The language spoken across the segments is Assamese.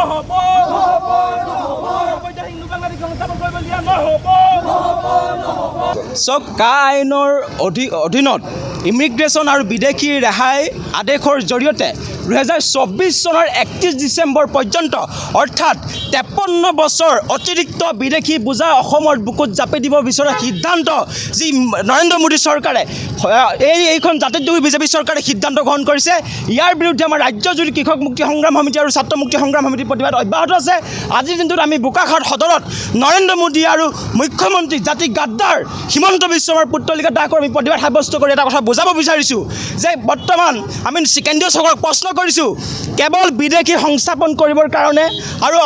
নহ'ব হিন্দু বাংলাদেশ সংস্থাপন কৰিব দিয়া নহ'ব। চব কা আইনৰ অধীনত ইমিগ্ৰেশ্যন আৰু বিদেশী ৰেহাই আদেশৰ জৰিয়তে 2024 চনৰ 31 ডিচেম্বৰ পৰ্যন্ত অৰ্থাৎ 53 বছৰ অতিৰিক্ত বিদেশী বোজা অসমৰ বুকুত জাপি দিব বিচৰা সিদ্ধান্ত যি নৰেন্দ্ৰ মোদী চৰকাৰে এইখন জাতিদ্ৰোহী বিজেপি চৰকাৰে সিদ্ধান্ত গ্ৰহণ কৰিছে। ইয়াৰ বিৰুদ্ধে আমাৰ ৰাজ্যজুৰি কৃষক মুক্তি সংগ্ৰাম সমিতি আৰু ছাত্ৰ মুক্তি সংগ্ৰাম সমিতিৰ প্ৰতিবাদ অব্যাহত আছে। আজিৰ দিনটোত আমি বোকাখাট সদৰত নৰেন্দ্ৰ মোদী আৰু মুখ্যমন্ত্ৰী জাতি গাদ্দাৰ হিমন্ত বিশ্ব শৰ্মাৰ পুত্ৰলিকা দাসৰ আমি প্ৰতিবাদ সাব্যস্ত কৰি এটা কথা বুজাব বিচাৰিছোঁ যে বৰ্তমান আমি কেন্দ্ৰীয় চৰকাৰক প্ৰশ্ন কৰিছোঁ, কেৱল বিদেশী সংস্থাপন কৰিবৰ কাৰণে আৰু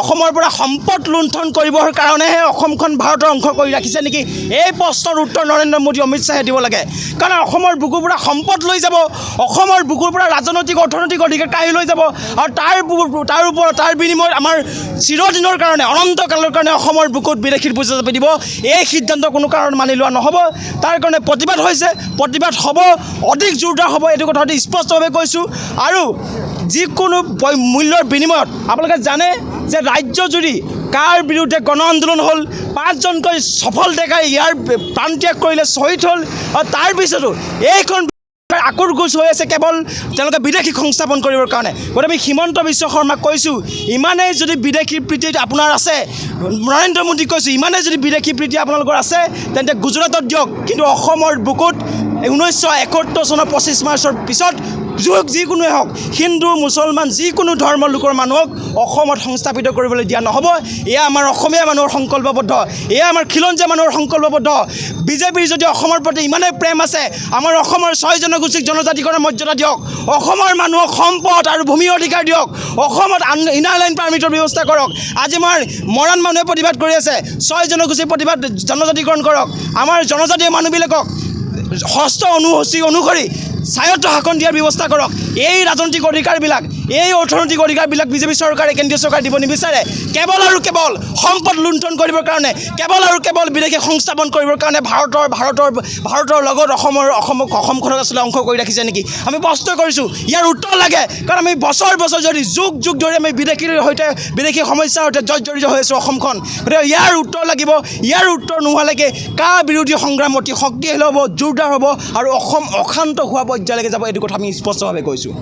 অসমৰ পৰা সম্পদ লুণ্ঠন কৰিবৰ কাৰণেহে অসমখন ভাৰতৰ অংশ কৰি ৰাখিছে নেকি? এই প্ৰশ্নৰ উত্তৰ নৰেন্দ্ৰ মোদী অমিত শ্বাহে দিব লাগে। কাৰণ অসমৰ বুকুৰ পৰা সম্পদ লৈ যাব, অসমৰ বুকুৰ পৰা ৰাজনৈতিক অৰ্থনৈতিক অধিকাৰ কাঢ়ি লৈ যাব আৰু তাৰ বিনিময়ত আমাৰ চিৰদিনৰ কাৰণে অনন্তকালৰ কাৰণে অসমৰ বুকুত বিদেশীৰ বোজা জাপি দিব। এই সিদ্ধান্ত কোনো কাৰণত মানি লোৱা নহ'ব। তাৰ কাৰণে প্ৰতিবাদ হৈছে, প্ৰতিবাদ হ'ব, অধিক জোৰদাৰ হ'ব, এইটো কথা অতি স্পষ্টভাৱে কৈছোঁ। আৰু যিকোনো মূল্যৰ বিনিময়ত আপোনালোকে জানে যে ৰাজ্যজুৰি কাৰ বিৰুদ্ধে গণ আন্দোলন হ'ল, 5জনকৈ সফল ডেকাই ইয়াৰ প্ৰাণ ত্যাগ কৰিলে, শ্বহীদ হ'ল। আৰু তাৰপিছতো এইখন আকুৰ গোচ হৈ আছে কেৱল তেওঁলোকে বিদেশী সংস্থাপন কৰিবৰ কাৰণে। গতিকে আমি হিমন্ত বিশ্ব শৰ্মাক কৈছোঁ, ইমানেই যদি বিদেশী প্ৰীতি আপোনাৰ আছে, নৰেন্দ্ৰ মোদীক কৈছোঁ, ইমানেই যদি বিদেশী প্ৰীতি আপোনালোকৰ আছে তেন্তে গুজৰাটত দিয়ক, কিন্তু অসমৰ বুকুত 1971 চনৰ 25 মাৰ্চৰ পিছত যিকোনোৱে হওক, হিন্দু মুছলমান যিকোনো ধৰ্মৰ লোকৰ মানুহক অসমত সংস্থাপিত কৰিবলৈ দিয়া নহ'ব। এয়া আমাৰ অসমীয়া মানুহৰ সংকল্পবদ্ধ, এয়া আমাৰ খিলঞ্জীয়া মানুহৰ সংকল্পবদ্ধ। বিজেপিৰ যদি অসমৰ প্ৰতি ইমানেই প্ৰেম আছে, আমাৰ অসমৰ 6 জনগোষ্ঠীক জনজাতিকৰণৰ মৰ্যাদা দিয়ক, অসমৰ মানুহক সম্পদ আৰু ভূমিৰ অধিকাৰ দিয়ক, অসমত ইনাৰ লাইন পাৰ্মিটৰ ব্যৱস্থা কৰক। আজি আমাৰ মৰাণ মানুহে প্ৰতিবাদ কৰি আছে, 6 জনগোষ্ঠীৰ প্ৰতিবাদ জনজাতিকৰণ কৰক। আমাৰ জনজাতীয় মানুহবিলাকক ষষ্ঠ অনুসূচী অনুসৰি স্বায়ত্ব শাসন দিয়াৰ ব্যৱস্থা কৰক। এই ৰাজনৈতিক অধিকাৰবিলাক, এই অৰ্থনৈতিক অধিকাৰবিলাক বিজেপি চৰকাৰে, কেন্দ্ৰীয় চৰকাৰে দিব নিবিচাৰে। কেৱল আৰু কেৱল সম্পদ লুণ্ঠন কৰিবৰ কাৰণে, কেৱল আৰু কেৱল বিদেশী সংস্থাপন কৰিবৰ কাৰণে ভাৰতৰ লগত অসমখনক আচলতে অংশ কৰি ৰাখিছে নেকি? আমি প্ৰশ্ন কৰিছোঁ, ইয়াৰ উত্তৰ লাগে। কাৰণ আমি বছৰ যদি যুগ ধৰি আমি বিদেশীৰ সৈতে, বিদেশী সমস্যাৰ সৈতে জড়িত হৈ আছোঁ অসমখন। গতিকে ইয়াৰ উত্তৰ লাগিব। ইয়াৰ উত্তৰ নোহোৱালৈকে কা বিৰোধী সংগ্ৰাম অতি শক্তিশালী হ'ব, জোৰদাৰ হ'ব আৰু অসম অশান্ত হোৱা পৰ্যায়লৈকে যাব। এইটো কথা আমি স্পষ্টভাৱে কৈছোঁ।